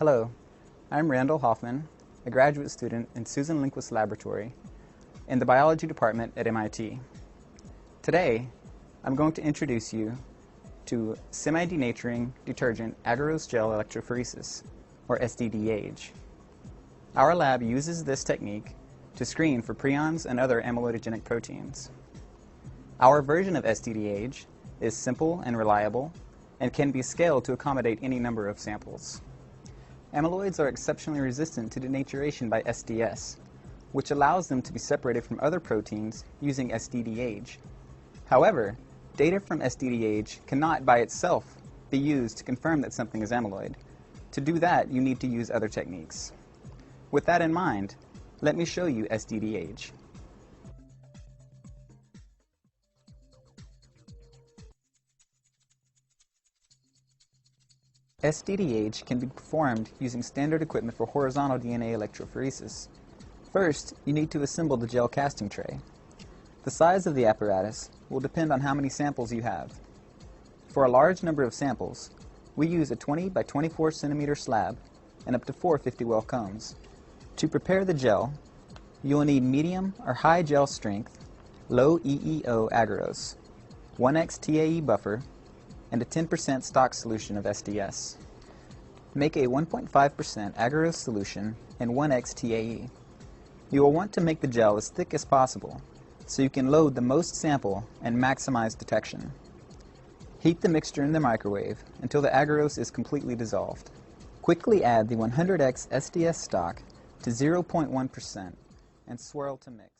Hello, I'm Randal Halfmann, a graduate student in Susan Lindquist Laboratory in the Biology Department at MIT. Today, I'm going to introduce you to Semi-Denaturing Detergent Agarose Gel Electrophoresis, or SDD-AGE. Our lab uses this technique to screen for prions and other amyloidogenic proteins. Our version of SDD-AGE is simple and reliable and can be scaled to accommodate any number of samples. Amyloids are exceptionally resistant to denaturation by SDS, which allows them to be separated from other proteins using SDD-AGE. However, data from SDD-AGE cannot by itself be used to confirm that something is amyloid. To do that, you need to use other techniques. With that in mind, let me show you SDD-AGE. SDD-AGE can be performed using standard equipment for horizontal DNA electrophoresis. First, you need to assemble the gel casting tray. The size of the apparatus will depend on how many samples you have. For a large number of samples, we use a 20 by 24 centimeter slab and up to 4 50-well cones. To prepare the gel, you will need medium or high gel strength, low EEO agarose, 1x TAE buffer, and a 10% stock solution of SDS. Make a 1.5% agarose solution and 1x TAE. You will want to make the gel as thick as possible so you can load the most sample and maximize detection. Heat the mixture in the microwave until the agarose is completely dissolved. Quickly add the 100x SDS stock to 0.1% and swirl to mix.